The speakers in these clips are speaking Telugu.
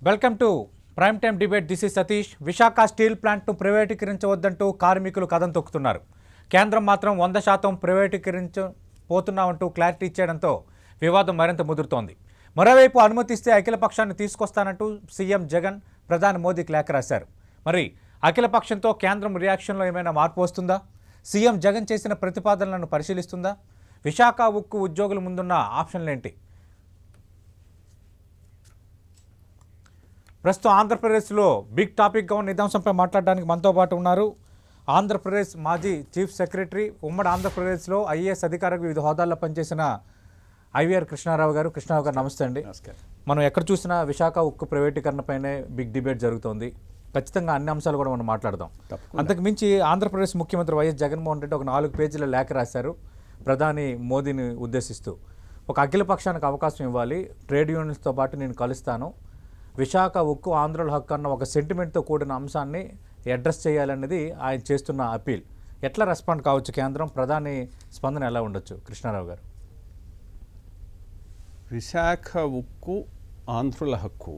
Welcome to prime time debate. This is Satish. Visakha steel ప్లాంట్ను ప్రైవేటీకరించవద్దంటూ కార్మికులు కథం తొక్కుతున్నారు. కేంద్రం మాత్రం 100% ప్రైవేటీకరించబోతున్నామంటూ క్లారిటీ ఇచ్చేయడంతో వివాదం మరింత ముదురుతోంది. మరోవైపు అనుమతిస్తే అఖిలపక్షాన్ని తీసుకొస్తానంటూ సీఎం జగన్ ప్రధాని మోదీకి లేఖ రాశారు. మరి అఖిలపక్షంతో కేంద్రం రియాక్షన్లో ఏమైనా మార్పు వస్తుందా? సీఎం జగన్ చేసిన ప్రతిపాదనలను పరిశీలిస్తుందా? విశాఖ ఉక్కు ఉద్యోగుల ముందున్న ఆప్షన్లేంటి? ప్రస్తుతం ఆంధ్రప్రదేశ్లో బిగ్ టాపిక్గా ఉన్న ఇదంశంపై మాట్లాడడానికి మనతో పాటు ఉన్నారు ఆంధ్రప్రదేశ్ మాజీ చీఫ్ సెక్రటరీ, ఉమ్మడి ఆంధ్రప్రదేశ్లో ఐఏఎస్ అధికారికి వివిధ హోదాల్లో పనిచేసిన ఐవీఆర్ కృష్ణారావు గారు. కృష్ణారావు గారు నమస్తే అండి. మనం ఎక్కడ చూసినా విశాఖ ఉక్కు ప్రైవేటీకరణపైనే బిగ్ డిబేట్ జరుగుతోంది. ఖచ్చితంగా అన్ని అంశాలు కూడా మనం మాట్లాడదాం. అంతకు మించి ఆంధ్రప్రదేశ్ ముఖ్యమంత్రి వైఎస్ జగన్మోహన్ రెడ్డి ఒక 4 పేజీల లేఖ రాశారు ప్రధాని మోదీని ఉద్దేశిస్తూ. ఒక అఖిల పక్షానికి అవకాశం ఇవ్వాలి, ట్రేడ్ యూనియన్స్తో పాటు నేను కలుస్తాను, విశాఖ ఉక్కు ఆంధ్రుల హక్కు అన్న ఒక సెంటిమెంట్తో కూడిన అంశాన్ని అడ్రస్ చేయాలనేది ఆయన చేస్తున్న అపీల్. ఎట్లా రెస్పాండ్ కావచ్చు కేంద్రం? ప్రధాని స్పందన ఎలా ఉండొచ్చు? కృష్ణారావు గారు. విశాఖ ఉక్కు ఆంధ్రుల హక్కు,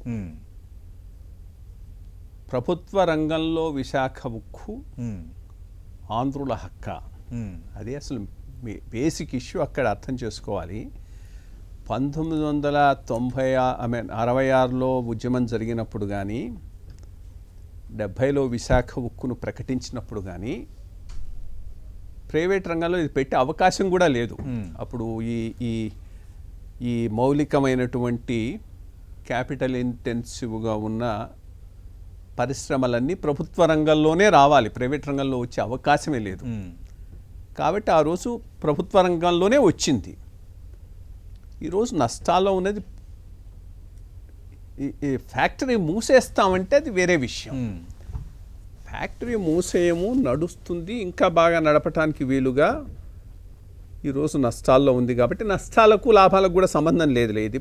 ప్రభుత్వ రంగంలో విశాఖ ఉక్కు ఆంధ్రుల హక్క, అది అసలు బేసిక్ ఇష్యూ అక్కడ అర్థం చేసుకోవాలి. 1966లో ఉద్యమం జరిగినప్పుడు కానీ, 70లో విశాఖ ఉక్కును ప్రకటించినప్పుడు కానీ ప్రైవేట్ రంగంలో ఇది పెట్టే అవకాశం కూడా లేదు. అప్పుడు ఈ మౌలికమైనటువంటి క్యాపిటల్ ఇంటెన్సివ్గా ఉన్న పరిశ్రమలన్నీ ప్రభుత్వ రంగంలోనే రావాలి, ప్రైవేట్ రంగంలో వచ్చే అవకాశమే లేదు. కాబట్టి ఆ రోజు ప్రభుత్వ రంగంలోనే వచ్చింది. ఈరోజు నష్టాల్లో ఉన్నది ఈ ఫ్యాక్టరీ మూసేస్తామంటే అది వేరే విషయం. ఫ్యాక్టరీ మూసేయము, నడుస్తుంది, ఇంకా బాగా నడపడానికి వీలుగా ఈరోజు నష్టాల్లో ఉంది. కాబట్టి నష్టాలకు లాభాలకు కూడా సంబంధం లేదు. ఇది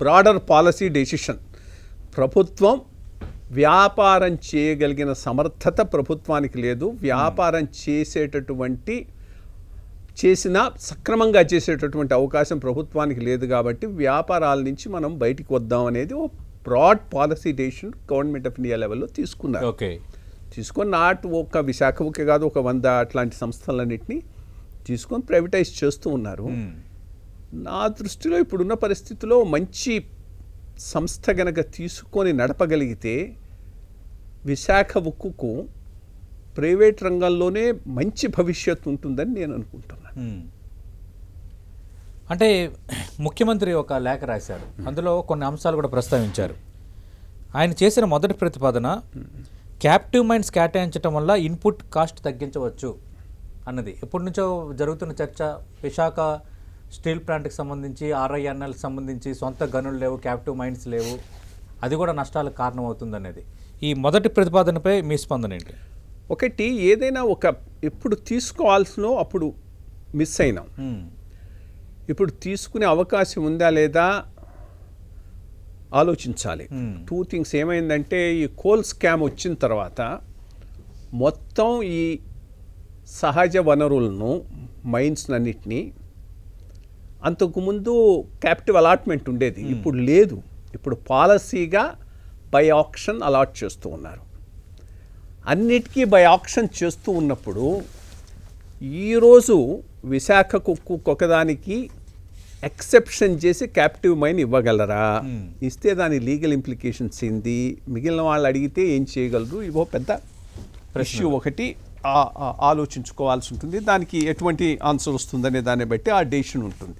బ్రాడర్ పాలసీ డెసిషన్. ప్రభుత్వం వ్యాపారం చేయగలిగిన సమర్థత ప్రభుత్వానికి లేదు. వ్యాపారం చేసినా సక్రమంగా చేసేటటువంటి అవకాశం ప్రభుత్వానికి లేదు. కాబట్టి వ్యాపారాల నుంచి మనం బయటికి వద్దాం అనేది ఓ broad policy decision government of India లెవెల్లో తీసుకున్నారు. తీసుకొని ఒక విశాఖ ఉక్కే కాదు, ఒక 100 అట్లాంటి సంస్థలన్నింటినీ తీసుకొని ప్రైవేటైజ్ చేస్తూ ఉన్నారు. నా దృష్టిలో ఇప్పుడున్న పరిస్థితిలో మంచి సంస్థ గనక తీసుకొని నడపగలిగితే విశాఖ ఉక్కుకు ప్రైవేట్ రంగంలోనే మంచి భవిష్యత్తు ఉంటుందని నేను అనుకుంటున్నాను. అంటే ముఖ్యమంత్రి ఒక లేఖ రాశారు, అందులో కొన్ని అంశాలు కూడా ప్రస్తావించారు. ఆయన చేసిన మొదటి ప్రతిపాదన క్యాప్టివ్ మైన్స్ కేటాయించడం వల్ల ఇన్పుట్ కాస్ట్ తగ్గించవచ్చు అన్నది. ఎప్పటి నుంచో జరుగుతున్న చర్చ. విశాఖ స్టీల్ ప్లాంట్కి సంబంధించి RINLకి సంబంధించి సొంత గనులు లేవు, క్యాప్టివ్ మైన్స్ లేవు, అది కూడా నష్టాలకు కారణమవుతుంది అనేది. ఈ మొదటి ప్రతిపాదనపై మీ స్పందన ఏంటి? ఒకటి, ఏదైనా ఎప్పుడు తీసుకోవాల్సినో అప్పుడు మిస్ అయినాం. ఇప్పుడు తీసుకునే అవకాశం ఉందా లేదా ఆలోచించాలి. 2 థింగ్స్. ఏమైందంటే ఈ కోల్ స్కామ్ వచ్చిన తర్వాత మొత్తం ఈ సహజ వనరులను, మైన్స్ అన్నిటినీ, అంతకుముందు క్యాపిటివ్ అలాట్మెంట్ ఉండేది, ఇప్పుడు లేదు. ఇప్పుడు పాలసీగా బై ఆక్షన్ అలాట్ చేస్తూ ఉన్నారు. అన్నిటికీ బై ఆక్షన్ చేస్తూ ఉన్నప్పుడు ఈరోజు విశాఖ ఉక్కు ఒకదానికి ఎక్సెప్షన్ చేసి క్యాప్టివ్ మైన్ ఇవ్వగలరా? ఇస్తే దాని లీగల్ ఇంప్లికేషన్స్ ఏంది? మిగిలిన వాళ్ళు అడిగితే ఏం చేయగలరు? ఇవో పెద్ద ఇష్యూ. ఒకటి ఆలోచించుకోవాల్సి ఉంటుంది. దానికి ఎటువంటి ఆన్సర్ వస్తుందనే దాన్ని బట్టి ఆ డెసిషన్ ఉంటుంది.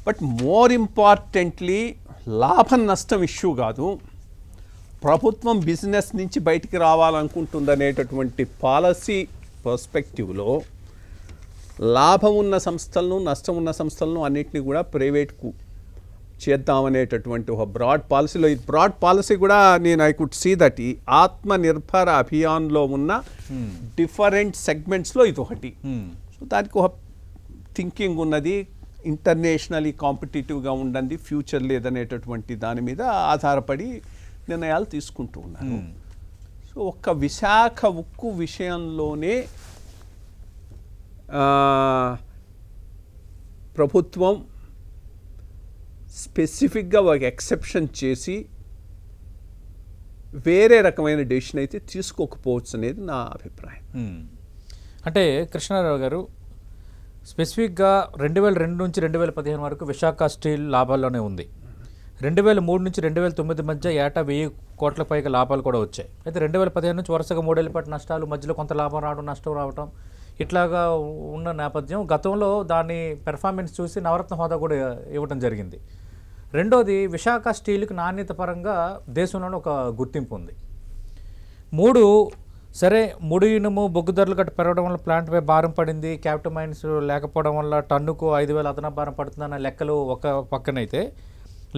బట్ మోర్ ఇంపార్టెంట్లీ లాభం నష్టం ఇష్యూ కాదు, ప్రభుత్వం బిజినెస్ నుంచి బయటికి రావాలనుకుంటుందనేటటువంటి పాలసీ పర్స్పెక్టివ్లో లాభం ఉన్న సంస్థలను, నష్టం ఉన్న సంస్థలను అన్నింటినీ కూడా ప్రైవేట్కు చేద్దామనేటటువంటి ఒక బ్రాడ్ పాలసీలో, ఈ బ్రాడ్ పాలసీ కూడా ఐ కుడ్ సీ దట్ ఈ ఆత్మనిర్భర అభియాన్లో ఉన్న డిఫరెంట్ సెగ్మెంట్స్లో ఇది ఒకటి. సో దానికి ఒక థింకింగ్ ఉన్నది, ఇంటర్నేషనలీ కాంపిటేటివ్గా ఉండండి, ఫ్యూచర్ లేదనేటటువంటి దాని మీద ఆధారపడి నిర్ణయాలు తీసుకుంటూ ఉన్నారు. సో ఒక్క విశాఖ ఉక్కు విషయంలోనే ప్రభుత్వం స్పెసిఫిక్గా ఒక ఎక్సెప్షన్ చేసి వేరే రకమైన డెసిషన్ అయితే తీసుకోకపోవచ్చు అనేది నా అభిప్రాయం. అంటే కృష్ణారావు గారు స్పెసిఫిక్గా 2002 నుంచి 2015 వరకు విశాఖ స్టీల్ లాభాల్లోనే ఉంది. 2003 నుంచి 2009 మధ్య ఏటా 1000 కోట్ల పైగా లాభాలు కూడా వచ్చాయి. అయితే 2015 నుంచి వరుసగా 3 ఏళ్ల పాటు నష్టాలు, మధ్యలో కొంత లాభం రావడం, నష్టం రావడం ఇట్లాగా ఉన్న నేపథ్యం. గతంలో దాని పెర్ఫార్మెన్స్ చూసి నవరత్న హోదా కూడా ఇవ్వడం జరిగింది. రెండోది, విశాఖ స్టీల్కి నాణ్యత పరంగా దేశంలోనే ఒక గుర్తింపు ఉంది. 3, సరే ముడి ఇనుము బొగ్గు ధరలు గట్ట పెరగడం వల్ల ప్లాంట్పై భారం పడింది, క్యాపిటల్ మైన్స్ లేకపోవడం వల్ల టన్నుకు 5,000 అదనపు భారం పడుతుందన్న లెక్కలు ఒక పక్కనైతే,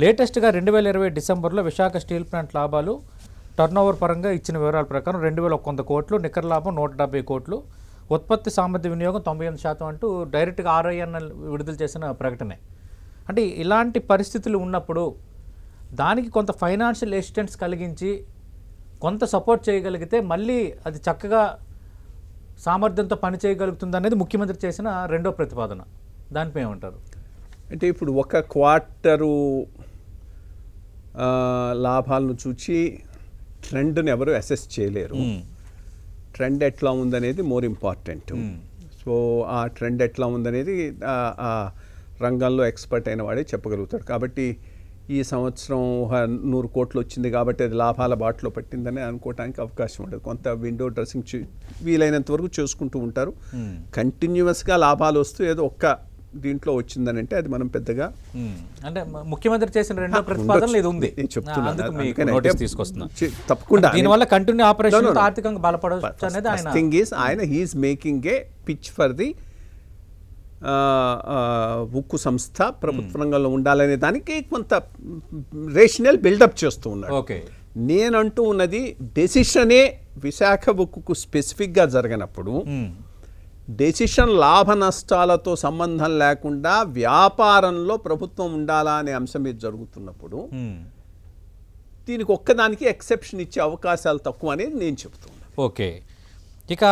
లేటెస్ట్గా 2020 డిసెంబర్లో విశాఖ స్టీల్ ప్లాంట్ లాభాలు టర్నోవర్ పరంగా ఇచ్చిన వివరాల ప్రకారం 2,100 కోట్లు, నికర లాభం 170 కోట్లు, ఉత్పత్తి సామర్థ్య వినియోగం 98% అంటూ డైరెక్ట్గా RINL విడుదల చేసిన ప్రకటనే. అంటే ఇలాంటి పరిస్థితులు ఉన్నప్పుడు దానికి కొంత ఫైనాన్షియల్ అసిస్టెన్స్ కలిగించి కొంత సపోర్ట్ చేయగలిగితే మళ్ళీ అది చక్కగా సామర్థ్యంతో పని చేయగలుగుతుంది అనేది ముఖ్యమంత్రి చేసిన రెండో ప్రతిపాదన. దానిపై ఏమంటారు? అంటే ఇప్పుడు ఒక క్వార్టరు లాభాలను చూచి ట్రెండ్ని ఎవరు అసెస్ చేయలేరు. ట్రెండ్ ఎట్లా ఉందనేది మోర్ ఇంపార్టెంట్. సో ఆ ట్రెండ్ ఎట్లా ఉందనేది ఆ రంగంలో ఎక్స్పర్ట్ అయిన వాడే చెప్పగలుగుతాడు. కాబట్టి ఈ సంవత్సరం 100 కోట్లు వచ్చింది కాబట్టి అది లాభాల బాటలో పట్టిందని అనుకోవడానికి అవకాశం ఉండదు. కొంత విండో డ్రెస్సింగ్ వీలైనంత వరకు చేసుకుంటూ ఉంటారు. కంటిన్యూస్గా లాభాలు వస్తూ ఏదో ఒక్క దీంట్లో వచ్చిందని అంటే అది మనం పెద్దగా అంటే ముఖ్యమంత్రి చేసిన రెండో ప్రతిపాదనలు ఇది ఉంది తప్పకుండా. దీనివల్ల కంటిన్యూ ఆపరేషన్ ఆర్థికంగా బలపడవచ్చు అనేది ఆయన he's making a pitch for the ఉక్కు సంస్థ ప్రభుత్వ రంగంలో ఉండాలనే దానికి కొంత రేషనల్ బిల్డప్ చేస్తూ ఉన్నాడు. నేనంటూ ఉన్నది డెసిషనే విశాఖ ఉక్కుకు స్పెసిఫిక్గా జరగనప్పుడు, డెసిషన్ లాభ నష్టాలతో సంబంధం లేకుండా వ్యాపారంలో ప్రభుత్వం ఉండాలా అనే అంశం మీద జరుగుతున్నప్పుడు దీనికి ఒక్కదానికి ఎక్సెప్షన్ ఇచ్చే అవకాశాలు తక్కువ అనేది నేను చెప్తున్నాను. ఓకే, ఇక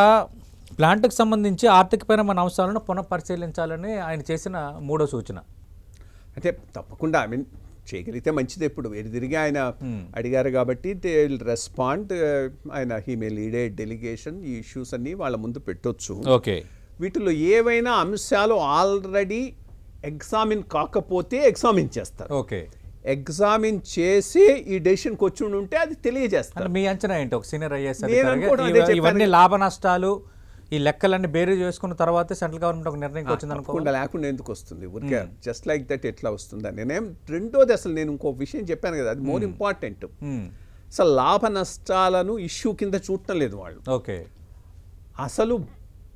ప్లాంట్కి సంబంధించి ఆర్థికపరమైన అంశాలను పునఃపరిశీలించాలని ఆయన చేసిన మూడో సూచన. అంటే తప్పకుండా చేయగలిగితే మంచిది. ఇప్పుడు తిరిగి ఆయన అడిగారు కాబట్టి దే విల్ రెస్పాండ్. ఆయన he may lead a delegation. ఈ ఇష్యూస్ అన్ని వాళ్ళ ముందు పెట్టొచ్చు. ఓకే, వీటిలో ఏవైనా అంశాలు ఆల్రెడీ ఎగ్జామిన్ కాకపోతే ఎగ్జామిన్ చేస్తారు. ఓకే, ఎగ్జామిన్ చేసి ఈ డెసిషన్కి వచ్చి ఉంటే అది తెలియజేస్తారు. మీ అంచనా ఏంటి? ఒక సీనియర్ IAS ఇవన్నీ లాభ నష్టాలు ఈ లెక్కలన్నీ బేరీ చేసుకున్న తర్వాత సెంట్రల్ గవర్నమెంట్ ఒక నిర్ణయం వచ్చింది అనుకోకుండా లేకుండా ఎందుకు వస్తుంది? ఊరికే జస్ట్ లైక్ దట్ ఎట్లా వస్తుందని నేనేం. రెండోది, అసలు నేను ఇంకో విషయం చెప్పాను కదా, అది మోర్ ఇంపార్టెంట్. అసలు లాభ నష్టాలను ఇష్యూ కింద చూడటం లేదు వాళ్ళు. ఓకే, అసలు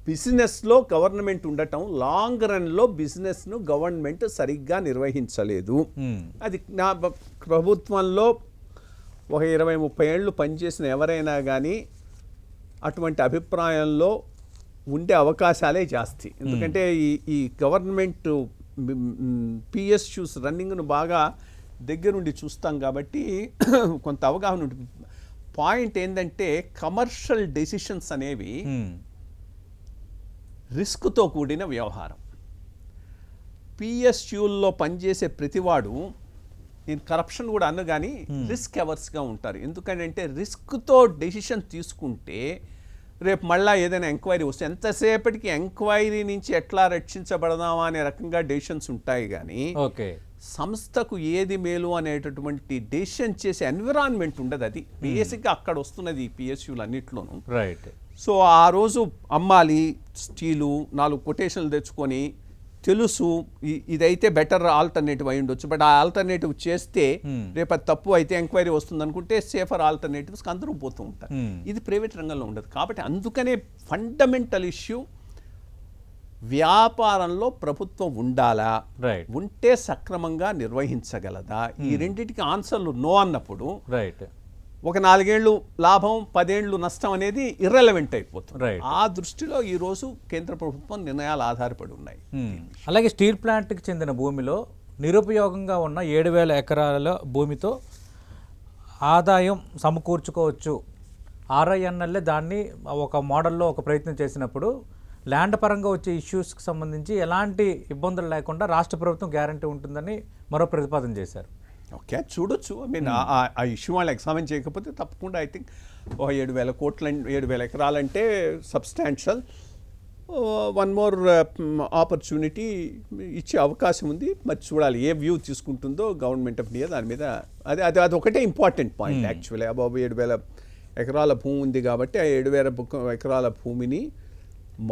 బిజినెస్లో గవర్నమెంట్ ఉండటం, లాంగ్ రన్లో బిజినెస్ను గవర్నమెంట్ సరిగ్గా నిర్వహించలేదు. అది నా ప్రభుత్వంలో ఒక 20-30 ఏళ్ళు పనిచేసిన ఎవరైనా కానీ అటువంటి అభిప్రాయంలో ఉండే అవకాశాలే జాస్తి. ఎందుకంటే ఈ గవర్నమెంట్ PSUs రన్నింగ్ను బాగా దగ్గరుండి చూస్తాం కాబట్టి కొంత అవగాహన ఉంటుంది. పాయింట్ ఏంటంటే కమర్షియల్ డెసిషన్స్ అనేవి రిస్క్తో కూడిన వ్యవహారం. PSUల్లో పనిచేసే ప్రతివాడు, నేను కరప్షన్ కూడా అన్న కానీ రిస్క్ అవర్స్గా ఉంటారు. ఎందుకంటే రిస్క్తో డెసిషన్ తీసుకుంటే రేపు మళ్ళీ ఏదైనా ఎంక్వైరీ వస్తే ఎంతసేపటికి ఎంక్వైరీ నుంచి ఎట్లా రక్షించబడదామా అనే రకంగా డెసిషన్స్ ఉంటాయి. కానీ సంస్థకు ఏది మేలు అనేటటువంటి డెసిషన్ చేసే ఎన్విరాన్మెంట్ ఉండదు. అది బేసిక్గా అక్కడ వస్తున్నది ఈ PSUలు అన్నిట్లోనూ. రైట్. సో ఆ రోజు అమ్మాలి స్టీలు, 4 కొటేషన్లు తెచ్చుకొని తెలుసు ఇదైతే బెటర్ ఆల్టర్నేటివ్ అయి ఉండొచ్చు, బట్ ఆ ఆల్టర్నేటివ్ చేస్తే రేపు అది తప్పు అయితే ఎంక్వైరీ వస్తుంది అనుకుంటే సేఫర్ ఆల్టర్నేటివ్స్కి అందరూ పోతూ ఉంటారు. ఇది ప్రైవేట్ రంగంలో ఉండదు. కాబట్టి అందుకనే ఫండమెంటల్ ఇష్యూ వ్యాపారంలో ప్రభుత్వం ఉండాలా, ఉంటే సక్రమంగా నిర్వహించగలదా, ఈ రెండింటికి ఆన్సర్లు నో అన్నప్పుడు ఒక 4 ఏళ్ళు లాభం 10 ఏళ్ళు నష్టం అనేది ఇర్రెలవెంట్ అయిపోతుంది. ఆ దృష్టిలో ఈరోజు కేంద్ర ప్రభుత్వం నిర్ణయాలు ఆధారపడి ఉన్నాయి. అలాగే స్టీల్ ప్లాంట్కి చెందిన భూమిలో నిరుపయోగంగా ఉన్న 7,000 ఎకరాల భూమితో ఆదాయం సమకూర్చుకోవచ్చు. RINL దాన్ని ఒక మోడల్లో ఒక ప్రయత్నం చేసినప్పుడు ల్యాండ్ పరంగా వచ్చే ఇష్యూస్కి సంబంధించి ఎలాంటి ఇబ్బందులు లేకుండా రాష్ట్ర ప్రభుత్వం గ్యారంటీ ఉంటుందని మరో ప్రతిపాదన చేశారు. ఓకే, చూడొచ్చు. ఐ మీన్ ఆ ఇష్యూ వాళ్ళు ఎగ్జామిన్ చేయకపోతే తప్పకుండా ఐ థింక్ 7,000 కోట్ల 7,000 ఎకరాలంటే సబ్స్టాన్షియల్. వన్ మోర్ ఆపర్చునిటీ ఇచ్చే అవకాశం ఉంది. మరి చూడాలి ఏ వ్యూ తీసుకుంటుందో గవర్నమెంట్ ఆఫ్ ఇండియా దాని మీద. అది ఒకటే ఇంపార్టెంట్ పాయింట్ యాక్చువల్లీ. అబాబు 7,000 ఎకరాల భూమి ఉంది కాబట్టి ఆ 7,000 ఎకరాల భూమిని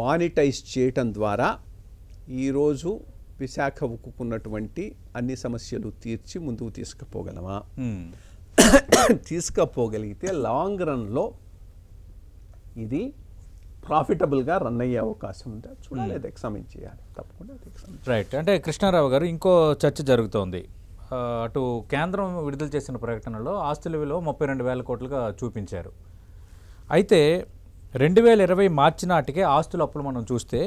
మానిటైజ్ చేయటం ద్వారా ఈరోజు విశాఖ ఉక్కున్నటువంటి అన్ని సమస్యలు తీర్చి ముందుకు తీసుకుపోగలమా? తీసుకుపోగలిగితే లాంగ్ రన్లో ఇది ప్రాఫిటబుల్గా రన్ అయ్యే అవకాశం ఉందా చూడాలి. అది ఎగ్జామిన్ చేయాలి తప్పకుండా. రైట్. అంటే కృష్ణారావు గారు, ఇంకో చర్చ జరుగుతోంది. అటు కేంద్రం విడుదల చేసిన ప్రకటనలో ఆస్తుల విలువ 32,000 కోట్లుగా చూపించారు. అయితే 2020 మార్చి నాటికే ఆస్తుల అప్పులు మనం చూస్తే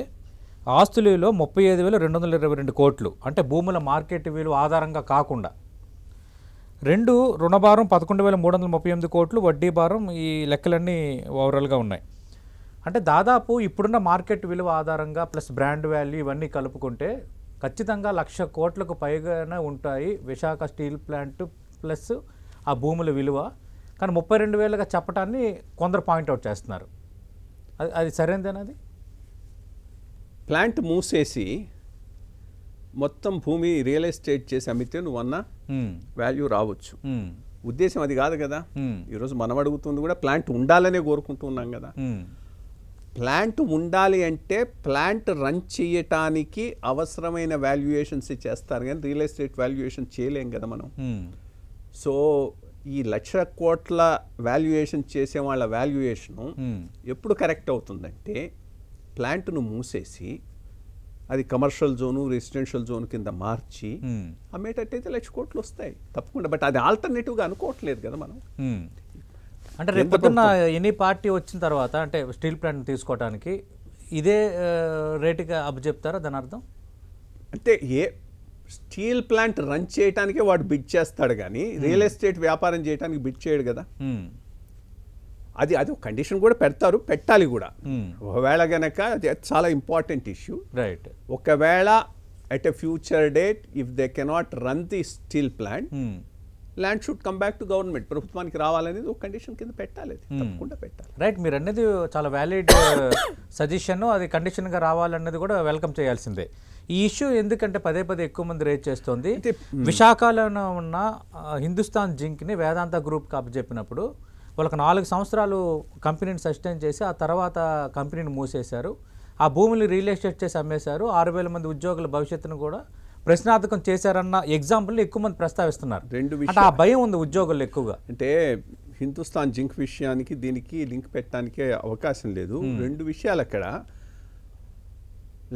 ఆస్తుల విలువ 35,222 కోట్లు, అంటే భూముల మార్కెట్ విలువ ఆధారంగా కాకుండా. రుణభారం 11,338 కోట్లు, వడ్డీ భారం, ఈ లెక్కలన్నీ ఓవరాల్గా ఉన్నాయి. అంటే దాదాపు ఇప్పుడున్న మార్కెట్ విలువ ఆధారంగా ప్లస్ బ్రాండ్ వాల్యూ ఇవన్నీ కలుపుకుంటే ఖచ్చితంగా 1,00,000 కోట్లకు పైగానే ఉంటాయి విశాఖ స్టీల్ ప్లాంట్ ప్లస్ ఆ భూముల విలువ. కానీ 32,000గా చెప్పటాన్ని కొందరు పాయింట్అవుట్ చేస్తున్నారు. అది సరైనదేనా? అది ప్లాంట్ మూసేసి మొత్తం భూమి రియల్ ఎస్టేట్ చేసి అమ్మితే నువ్వన్న వాల్యూ రావచ్చు. ఉద్దేశం అది కాదు కదా. ఈరోజు మనం అడుగుతుంది కూడా ప్లాంట్ ఉండాలనే కోరుకుంటూ ఉన్నాం కదా. ప్లాంట్ ఉండాలి అంటే ప్లాంట్ రన్ చేయటానికి అవసరమైన వాల్యుయేషన్స్ చేస్తారు, కానీ రియల్ ఎస్టేట్ వాల్యుయేషన్ చేయలేం కదా మనం. సో ఈ 1,00,000 కోట్ల వాల్యుయేషన్ చేసే వాళ్ళ వాల్యుయేషను ఎప్పుడు కరెక్ట్ అవుతుందంటే ప్లాంట్ను మూసేసి అది కమర్షియల్ జోను రెసిడెన్షియల్ జోన్ కింద మార్చి అమ్మేటట్టయితే 1,00,000 కోట్లు వస్తాయి తప్పకుండా. బట్ అది ఆల్టర్నేటివ్గా అనుకోవట్లేదు కదా మనం. అంటే రేపు పొద్దున్న ఎనీ పార్టీ వచ్చిన తర్వాత అంటే స్టీల్ ప్లాంట్ తీసుకోవడానికి ఇదే రేటుగా అప్పచెప్తారా దాని అర్థం? అంటే స్టీల్ ప్లాంట్ రన్ చేయడానికే వాడు బిడ్ చేస్తాడు, కానీ రియల్ ఎస్టేట్ వ్యాపారం చేయడానికి బిడ్ చేయడు కదా. అది ఒక కండిషన్ కూడా పెడతారు, పెట్టాలి కూడా. ఒకవేళ గనక అది చాలా ఇంపార్టెంట్ ఇష్యూ. రైట్. ఒకవేళ at a future date if they cannot run the steel plant, land should come back to government, ప్రభుత్వానికి రావాలనేది ఒక కండిషన్ కింద పెట్టాలి. అది తప్పకుండా పెట్టాలి. రైట్. మీరు అనేది చాలా వ్యాలిడ్ సజెషన్. అది కండిషన్గా రావాలన్నది కూడా వెల్కమ్ చేయాల్సిందే. ఈ ఇష్యూ ఎందుకంటే పదే ఎక్కువ మంది రేజ్ చేస్తోంది. విశాఖలో ఉన్న హిందుస్థాన్ జింక్ని వేదాంత గ్రూప్కి అప్పచెప్పినప్పుడు వాళ్ళకి 4 సంవత్సరాలు కంపెనీని సస్టైన్ చేసి ఆ తర్వాత కంపెనీని మూసేశారు. ఆ భూమిని రియల్ ఎస్టేట్ చేసి అమ్మేశారు. 6,000 మంది ఉద్యోగుల భవిష్యత్తును కూడా ప్రశ్నార్థకం చేశారన్న ఎగ్జాంపుల్ ఎక్కువ మంది ప్రస్తావిస్తున్నారు. అంటే ఆ భయం ఉంది ఉద్యోగులు ఎక్కువగా. అంటే హిందుస్థాన్ జింక్ విషయానికి దీనికి లింక్ పెట్టడానికి అవకాశం లేదు. 2 విషయాలు అక్కడ.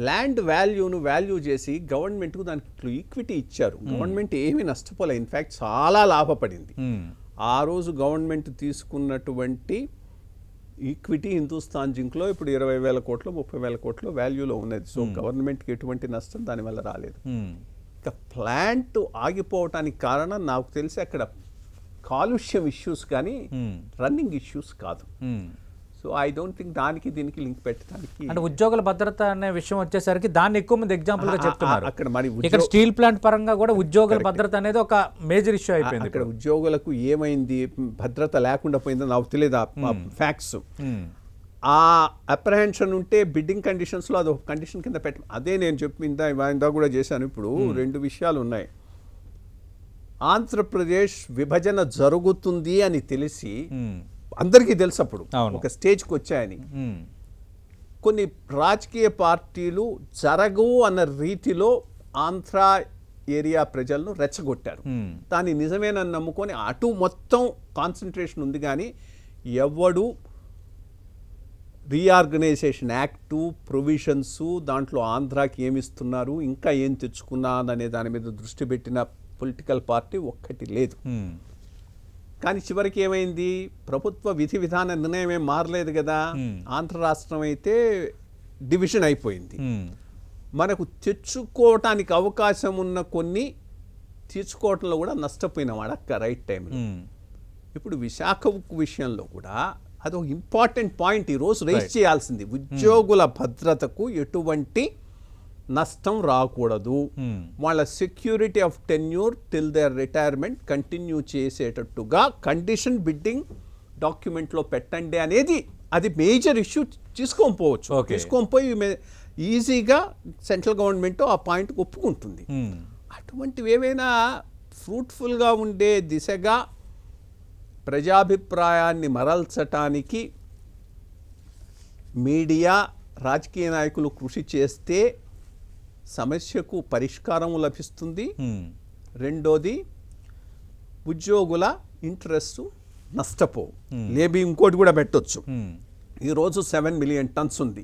ల్యాండ్ వాల్యూ చేసి గవర్నమెంట్కు దానికి ఈక్విటీ ఇచ్చారు. గవర్నమెంట్ ఏమీ నష్టపోలే, ఇన్ఫ్యాక్ట్ చాలా లాభపడింది. ఆ రోజు గవర్నమెంట్ తీసుకున్నటువంటి ఈక్విటీ హిందుస్థాన్ జింక్లో ఇప్పుడు 20,000 కోట్లు 30,000 కోట్లు వాల్యూలో ఉన్నది. సో గవర్నమెంట్కి ఎటువంటి నష్టం దానివల్ల రాలేదు. ఇక ప్లాంట్ ఆగిపోవటానికి కారణం నాకు తెలిసి అక్కడ కాలుష్యం ఇష్యూస్ కానీ రన్నింగ్ ఇష్యూస్ కాదు. సో ఐ డోంట్ థింక్ దానికి దీనికి లింక్ పెట్టడానికి. అంటే ఉద్యోగుల భద్రత అనే విషయం వచ్చేసరికి దాన్ని ఎక్కువ మంది ఎగ్జాంపుల్ గా చెప్తున్నారు. అక్కడ మరి ఇక్కడ స్టీల్ ప్లాంట్ పరంగా కూడా ఉద్యోగుల భద్రత అనేది ఒక మేజర్ ఇష్యూ అయిపోయింది. అక్కడ ఉద్యోగులకు ఏమైంది, భద్రత లేకుండా పోయిందో నాకు తెలియదు ఫ్యాక్ట్స్. ఆ అప్రహెన్షన్ ఉంటే బిడ్డింగ్ కండిషన్స్లో అది ఒక కండిషన్ కింద అదే నేను ఇందా కూడా చేశాను. ఇప్పుడు 2 విషయాలు ఉన్నాయి. ఆంధ్రప్రదేశ్ విభజన జరుగుతుంది అని తెలిసి అందరికీ తెలుసు అప్పుడు ఒక స్టేజ్కి వచ్చాయని. కొన్ని రాజకీయ పార్టీలు జరగవు అన్న రీతిలో ఆంధ్ర ఏరియా ప్రజలను రెచ్చగొట్టారు. దాన్ని నిజమేనని నమ్ముకొని అటు మొత్తం కాన్సన్ట్రేషన్ ఉంది, కానీ ఎవడు రీఆర్గనైజేషన్ యాక్టు ప్రొవిజన్స్ దాంట్లో ఆంధ్రాకి ఏమిస్తున్నారు ఇంకా ఏం తెచ్చుకున్నాదనే దాని మీద దృష్టి పెట్టిన పొలిటికల్ పార్టీ ఒక్కటి లేదు. కానీ చివరికి ఏమైంది, ప్రభుత్వ విధి విధాన నిర్ణయం ఏం మారలేదు కదా. ఆంధ్ర రాష్ట్రం అయితే డివిజన్ అయిపోయింది. మనకు తెచ్చుకోవటానికి అవకాశం ఉన్న కొన్ని తీర్చుకోవటంలో కూడా నష్టపోయిన వాడక్క రైట్ టైంలో. ఇప్పుడు విశాఖ ఉక్కు విషయంలో కూడా అదొక ఇంపార్టెంట్ పాయింట్ ఈరోజు రైజ్ చేయాల్సింది. ఉద్యోగుల భద్రతకు ఎటువంటి నష్టం రాకూడదు, వాళ్ళ security of tenure till their retirement continue చేసేటట్టుగా కండిషన్ బిడ్డింగ్ డాక్యుమెంట్లో పెట్టండి అనేది అది మేజర్ ఇష్యూ తీసుకొని పోవచ్చు. తీసుకొని పోయి ఈజీగా సెంట్రల్ గవర్నమెంట్ ఆ పాయింట్కి ఒప్పుకుంటుంది. అటువంటివి ఏవైనా ఫ్రూట్ఫుల్గా ఉండే దిశగా ప్రజాభిప్రాయాన్ని మరల్చటానికి మీడియా, రాజకీయ నాయకులు కృషి చేస్తే సమస్యకు పరిష్కారం లభిస్తుంది. రెండోది, ఉద్యోగుల ఇంట్రెస్ట్ నష్టపోవు. లేబీ ఇంకోటి కూడా పెట్టొచ్చు. ఈరోజు 7 మిలియన్ టన్స్ ఉంది.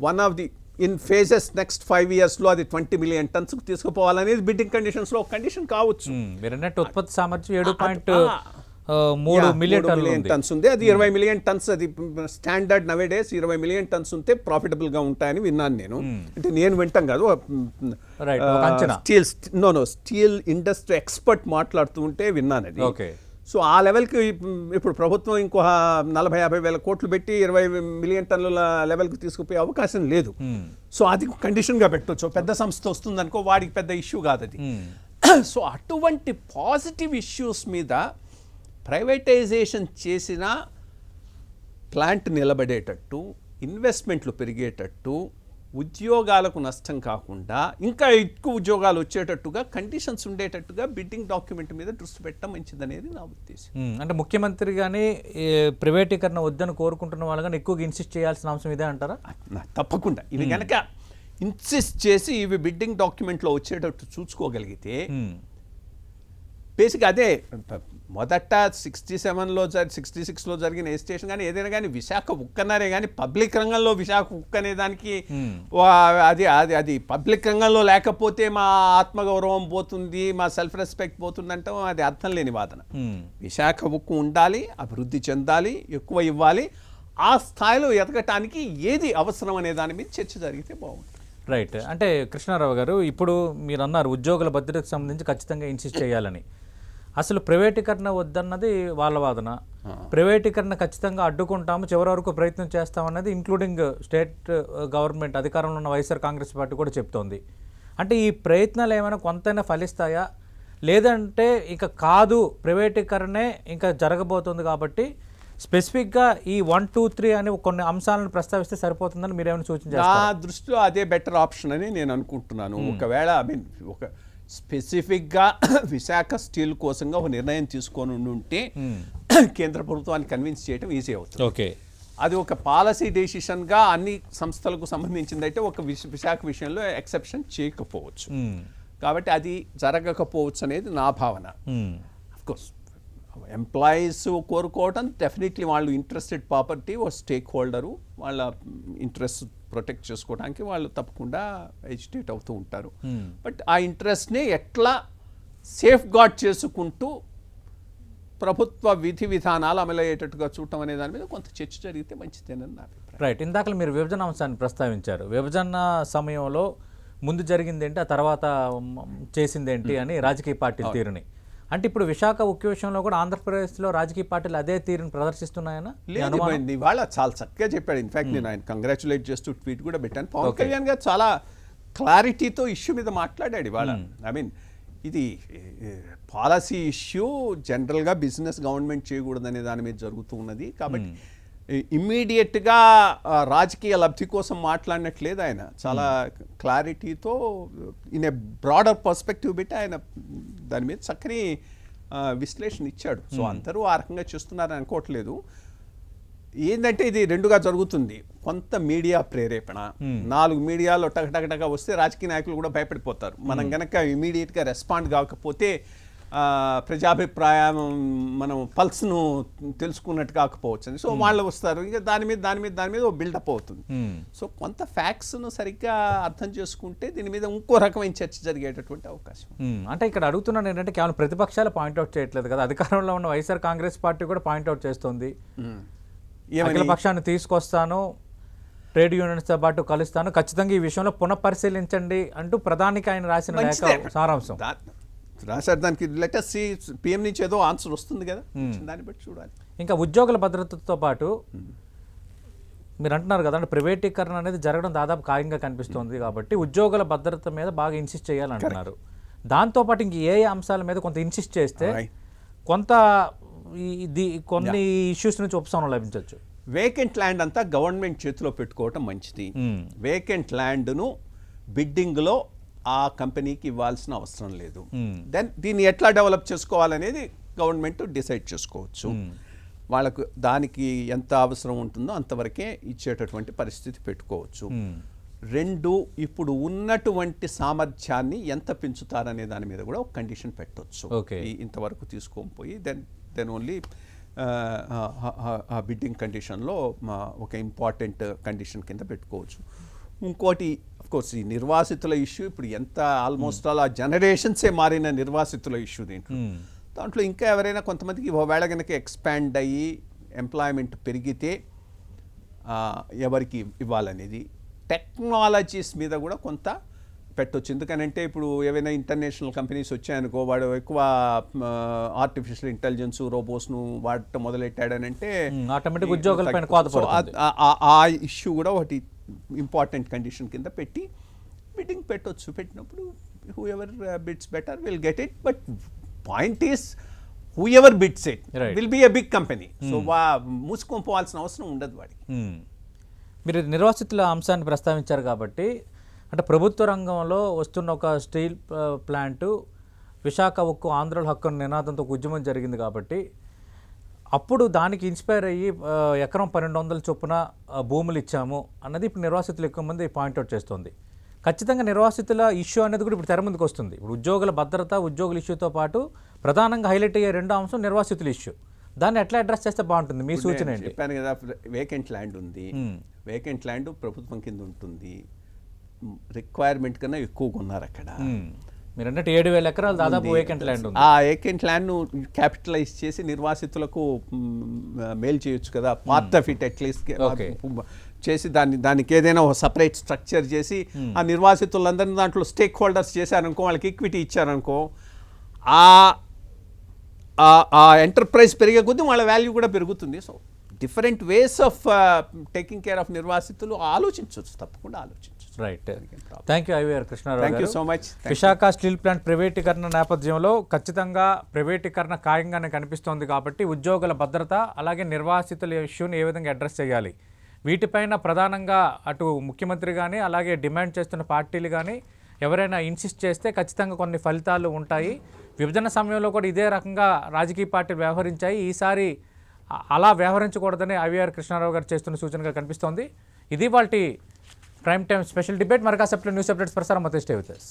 One of the in phases next 5 yearsలో అది 20 మిలియన్ టన్స్కి తీసుకుపోవాలనేది బిడ్డింగ్ కండిషన్స్లో ఒక కండిషన్ కావచ్చు. ఉత్పత్తి సామర్థ్యం 7.3 మిలియన్ టన్స్ ఉంది. అది 20 మిలియన్ టన్స్, అది స్టాండర్డ్ నవే డేస్ 20 మిలియన్ టన్స్ ఉంటే ప్రాఫిటబుల్గా ఉంటాయని విన్నాను నేను. అంటే నేను వింటాం కాదు, స్టీల్ ఇండస్ట్రీ ఎక్స్పర్ట్ మాట్లాడుతూ ఉంటే విన్నాను అది. సో ఆ లెవెల్కి ఇప్పుడు ప్రభుత్వం ఇంకో 40-50 వేల కోట్లు పెట్టి 20 మిలియన్ టన్నుల లెవెల్కి తీసుకుపోయే అవకాశం లేదు. సో అది కండిషన్గా పెట్టవచ్చు. పెద్ద సంస్థ వస్తుంది అనుకో, వాడికి పెద్ద ఇష్యూ కాదు అది. సో అటువంటి పాజిటివ్ ఇష్యూస్ మీద ప్రైవేటైజేషన్ చేసిన ప్లాంట్ నిలబడేటట్టు, ఇన్వెస్ట్మెంట్లు పెరిగేటట్టు, ఉద్యోగాలకు నష్టం కాకుండా ఇంకా ఎక్కువ ఉద్యోగాలు వచ్చేటట్టుగా కండిషన్స్ ఉండేటట్టుగా బిడ్డింగ్ డాక్యుమెంట్ మీద దృష్టి పెట్టడం మంచిదనేది నా ఉద్దేశం. అంటే ముఖ్యమంత్రి కానీ ప్రైవేటీకరణ వద్దని కోరుకుంటున్న వాళ్ళు కానీ ఎక్కువగా ఇన్సిస్ట్ చేయాల్సిన అంశం ఇదే అంటారా? తప్పకుండా. ఇవి కనుక ఇన్సిస్ట్ చేసి ఇవి బిడ్డింగ్ డాక్యుమెంట్లో వచ్చేటట్టు చూసుకోగలిగితే, బేసిక్ అదే మొదట 67లో 66లో జరిగిన ఎజిటేషన్ కానీ ఏదైనా కానీ విశాఖ ఉక్కన్నారే కానీ పబ్లిక్ రంగంలో విశాఖ ఉక్క అనే దానికి అది అది అది పబ్లిక్ రంగంలో లేకపోతే మా ఆత్మగౌరవం పోతుంది, మా సెల్ఫ్ రెస్పెక్ట్ పోతుందంటే అది అర్థం లేని వాదన. విశాఖ ఉక్కు ఉండాలి, అభివృద్ధి చెందాలి, ఎక్కువ ఇవ్వాలి. ఆ స్థాయిలో ఎదగటానికి ఏది అవసరం అనే దాని మీద చర్చ జరిగితే బాగుంటుంది. రైట్. అంటే కృష్ణారావు గారు, ఇప్పుడు మీరు అన్నారు ఉద్యోగుల భద్రతకు సంబంధించి ఖచ్చితంగా ఇన్సిస్ట్ చేయాలని. అసలు ప్రైవేటీకరణ వద్దన్నది వాళ్ళ వాదన. ప్రైవేటీకరణ ఖచ్చితంగా అడ్డుకుంటాము, చివరి వరకు ప్రయత్నం చేస్తామన్నది ఇంక్లూడింగ్ స్టేట్ గవర్నమెంట్ అధికారంలో ఉన్న వైఎస్ఆర్ కాంగ్రెస్ పార్టీ కూడా చెప్తోంది. అంటే ఈ ప్రయత్నాలు ఏమైనా కొంతైనా ఫలిస్తాయా, లేదంటే ఇక కాదు ప్రైవేటీకరణే ఇంకా జరగబోతుంది కాబట్టి స్పెసిఫిక్గా ఈ 1, 2, 3 అని కొన్ని అంశాలను ప్రస్తావిస్తే సరిపోతుందని మీరేమైనా సూచించారు? నా దృష్టిలో అదే బెటర్ ఆప్షన్ అని నేను అనుకుంటున్నాను. ఒకవేళ ఒక స్పెసిఫిక్గా విశాఖ స్టీల్ కోసంగా ఒక నిర్ణయం తీసుకొని ఉంటే కేంద్ర ప్రభుత్వాన్ని కన్విన్స్ చేయడం ఈజీ అవుతుంది. ఓకే, అది ఒక పాలసీ డెసిషన్గా అన్ని సంస్థలకు సంబంధించిందైతే ఒక విశాఖ విషయంలో ఎక్సెప్షన్ చేయకపోవచ్చు. కాబట్టి అది జరగకపోవచ్చు అనేది నా భావన. అఫ్కోర్స్ ఎంప్లాయీస్ కోరుకోవటం డెఫినెట్లీ వాళ్ళు ఇంట్రెస్టెడ్ ప్రాపర్టీ, ఒక స్టేక్ హోల్డరు, వాళ్ళ ఇంట్రెస్ట్ ప్రొటెక్ట్ చేసుకోవడానికి వాళ్ళు తప్పకుండా ఎజిటేట్ అవుతూ ఉంటారు. బట్ ఆ ఇంట్రెస్ట్ని ఎట్లా సేఫ్ గార్డ్ చేసుకుంటూ ప్రభుత్వ విధి విధానాలు అమలయ్యేటట్టుగా చూడటం అనే దాని మీద కొంత చర్చ జరిగితే మంచిదేనని నా అభిప్రాయం. రైట్. ఇందాక మీరు విభజన అంశాన్ని ప్రస్తావించారు. విభజన సమయంలో ముందు జరిగిందేంటి, ఆ తర్వాత చేసిందేంటి అని రాజకీయ పార్టీల తీరుని. అంటే ఇప్పుడు విశాఖ ఉక్కు విషయంలో కూడా ఆంధ్రప్రదేశ్లో రాజకీయ పార్టీలు అదే తీరుని ప్రదర్శిస్తున్నాయనా? లేదు, ఇవాళ చాలా చక్కగా చెప్పాడు. ఇన్ఫాక్ట్ నేను ఆయన కంగ్రాచులేట్ చేస్తూ ట్వీట్ కూడా పెట్టాను. పవన్ కళ్యాణ్ గారు చాలా క్లారిటీతో ఇష్యూ మీద మాట్లాడాడు ఇవాళ. ఐ మీన్ ఇది పాలసీ ఇష్యూ, జనరల్గా బిజినెస్ గవర్నమెంట్ చేయకూడదనే దాని మీద జరుగుతూ ఉన్నది. కాబట్టి ఇమ్మీడియట్గా రాజకీయ లబ్ధి కోసం మాట్లాడినట్లేదు ఆయన. చాలా క్లారిటీతో ఇన్ ఏ బ్రాడర్ పర్స్పెక్టివ్ పెట్టి ఆయన దాని మీద చక్కని విశ్లేషణ ఇచ్చాడు. సో అందరూ ఆ రకంగా చేస్తున్నారని అనుకోవట్లేదు. ఏంటంటే ఇది రెండుగా జరుగుతుంది. కొంత మీడియా ప్రేరేపణ, 4 మీడియాలో టకటకటక వస్తే రాజకీయ నాయకులు కూడా భయపడిపోతారు. మనం కనుక ఇమీడియట్గా రెస్పాండ్ కాకపోతే ప్రజాభిప్రాయం మనం పల్స్ను తెలుసుకున్నట్టు కాకపోవచ్చు అని. సో వాళ్ళు వస్తారు, ఇంకా దాని మీద ఓ బిల్డప్ అవుతుంది. సో కొంత ఫ్యాక్ట్స్ను సరిగ్గా అర్థం చేసుకుంటే దీని మీద ఇంకో రకమైన చర్చ జరిగేటటువంటి అవకాశం. అంటే ఇక్కడ అడుగుతున్నాను ఏంటంటే కేవలం ప్రతిపక్షాలు పాయింట్అవుట్ చేయట్లేదు కదా, అధికారంలో ఉన్న వైఎస్ఆర్ కాంగ్రెస్ పార్టీ కూడా పాయింట్అవుట్ చేస్తుంది. అఖిల పక్షాన్ని తీసుకొస్తాను, ట్రేడ్ యూనియన్స్తో పాటు కలుస్తాను, ఖచ్చితంగా ఈ విషయంలో పునఃపరిశీలించండి అంటూ ప్రధానికి ఆయన రాసిన లేఖ సారాంశం రాశారు. దానికి లెటర్స్ పిఎం నుంచి ఏదో ఆన్సర్ వస్తుంది కదా, దాన్ని బట్టి చూడాలి. ఇంకా ఉద్యోగుల భద్రతతో పాటు మీరు అంటున్నారు కదా అంటే ప్రైవేటీకరణ అనేది జరగడం దాదాపు ఖాయంగా కనిపిస్తోంది కాబట్టి ఉద్యోగుల భద్రత మీద బాగా ఇన్సిస్ట్ చేయాలంటున్నారు. దాంతోపాటు ఇంక ఏ అంశాల మీద కొంత ఇన్సిస్ట్ చేస్తే కొంత కొన్ని ఇష్యూస్ నుంచి ఉపశమనం లభించవచ్చు. వేకెంట్ ల్యాండ్ అంతా గవర్నమెంట్ చేతిలో పెట్టుకోవటం మంచిది. వేకెంట్ ల్యాండ్ను బిడ్డింగ్లో ఆ కంపెనీకి ఇవ్వాల్సిన అవసరం లేదు. దెన్ దీన్ని ఎట్లా డెవలప్ చేసుకోవాలనేది గవర్నమెంట్ డిసైడ్ చేసుకోవచ్చు. వాళ్ళకు దానికి ఎంత అవసరం ఉంటుందో అంతవరకే ఇచ్చేటటువంటి పరిస్థితి పెట్టుకోవచ్చు. రెండు, ఇప్పుడు ఉన్నటువంటి సామర్థ్యాన్ని ఎంత పెంచుతారనే దాని మీద కూడా ఒక కండిషన్ పెట్టవచ్చు. ఇంతవరకు తీసుకోకపోయి దెన్ ఓన్లీ ఆ బిడ్డింగ్ కండిషన్లో ఒక ఇంపార్టెంట్ కండిషన్ కింద పెట్టుకోవచ్చు. ఇంకోటి అఫ్కోర్స్ ఈ నిర్వాసితుల ఇష్యూ ఇప్పుడు ఎంత ఆల్మోస్ట్ ఆల్ ఆ జనరేషన్సే మారిన నిర్వాసితుల ఇష్యూ దాంట్లో ఇంకా ఎవరైనా కొంతమందికి ఒకవేళ కనుక ఎక్స్పాండ్ అయ్యి ఎంప్లాయ్మెంట్ పెరిగితే ఎవరికి ఇవ్వాలనేది, టెక్నాలజీస్ మీద కూడా కొంత పెట్టవచ్చు. ఎందుకనంటే ఇప్పుడు ఏవైనా ఇంటర్నేషనల్ కంపెనీస్ వచ్చాయనుకో, వాడు ఎక్కువ ఆర్టిఫిషియల్ ఇంటెలిజెన్స్ రోబోస్ను వాడటం మొదలెట్టాడనంటే ఆటోమేటిక్ ఉద్యోగాలపైన కోత పడుతుంది. ఆ ఇష్యూ కూడా ఒకటి ఇంపార్టెంట్ కండిషన్ కింద పెట్టి బిడ్డింగ్ పెట్టవచ్చు. పెట్టినప్పుడు whoever bids better will get it. But point is whoever bids it will be a big company. So మూసుకొని పోవాల్సిన అవసరం ఉండదు వాడికి. మీరు నిర్వాసితుల అంశాన్ని ప్రస్తావించారు కాబట్టి, అంటే ప్రభుత్వ రంగంలో వస్తున్న ఒక స్టీల్ ప్లాంటు విశాఖ ఉక్కు ఆంధ్రుల హక్కు నినాదంతో ఒక ఉద్యమం జరిగింది కాబట్టి అప్పుడు దానికి ఇన్స్పైర్ అయ్యి ఎకరం 1200 చొప్పున భూములు ఇచ్చాము అన్నది ఇప్పుడు నిర్వాసితులు ఎక్కువ మంది పాయింట్అవుట్ చేస్తుంది. ఖచ్చితంగా నిర్వాసితుల ఇష్యూ అనేది కూడా ఇప్పుడు తెర ముందుకు వస్తుంది. ఇప్పుడు ఉద్యోగుల భద్రత, ఉద్యోగుల ఇష్యూతో పాటు ప్రధానంగా హైలైట్ అయ్యే రెండో అంశం నిర్వాసితుల ఇష్యూ. దాన్ని ఎట్లా అడ్రస్ చేస్తే బాగుంటుంది, మీ సూచన ఏంటి? చెప్పాను కదా, వేకెంట్ ల్యాండ్ ఉంది. వేకెంట్ ల్యాండ్ ప్రభుత్వం కింద ఉంటుంది. రిక్వైర్మెంట్ కన్నా ఎక్కువగా ఉన్నారు అక్కడ. మీరు అంటే 7,000 ఎకరాలు దాదాపు వేకెంట్ ల్యాండ్ ఉంది. ఆ వేకెంట్ ల్యాండ్ను క్యాపిటలైజ్ చేసి నిర్వాసితులకు మేల్ చేయొచ్చు కదా. పార్ట్ ఆఫ్ ఇట్ అట్లీస్ట్ చేసి దానికి ఏదైనా ఒక సపరేట్ స్ట్రక్చర్ చేసి ఆ నిర్వాసితులందరినీ దాంట్లో స్టేక్ హోల్డర్స్ చేశారనుకో, వాళ్ళకి ఈక్విటీ ఇచ్చారనుకో, ఆ ఎంటర్ప్రైజ్ పెరిగే కొద్దీ వాళ్ళ వాల్యూ కూడా పెరుగుతుంది. So different ways of taking care of నిర్వాసితులు ఆలోచించవచ్చు, తప్పకుండా ఆలోచించవచ్చు. Right, thank you IVR Krishnarao. Thank you so much. Visakha steel plant ప్రైవేటీకరణ నేపథ్యంలో ఖచ్చితంగా ప్రైవేటీకరణ ఖాయంగానే కనిపిస్తోంది కాబట్టి ఉద్యోగుల భద్రత అలాగే నిర్వాసితుల ఇష్యూని ఏ విధంగా అడ్రస్ చేయాలి, వీటిపైన ప్రధానంగా అటు ముఖ్యమంత్రి కానీ అలాగే డిమాండ్ చేస్తున్న పార్టీలు కానీ ఎవరైనా ఇన్సిస్ట్ చేస్తే ఖచ్చితంగా కొన్ని ఫలితాలు ఉంటాయి. విభజన సమయంలో కూడా ఇదే రకంగా రాజకీయ పార్టీలు వ్యవహరించాయి. ఈసారి అలా వ్యవహరించకూడదని ఐవీఆర్ కృష్ణారావు గారు చేస్తున్న సూచనగా కనిపిస్తోంది. ఇది వాటి ప్రైమ్ టైమ్ స్పెషల్ డిబేట్. మరొక న్యూస్ అప్డేట్స్ ప్రసారం మధ్య స్టే విత్ us.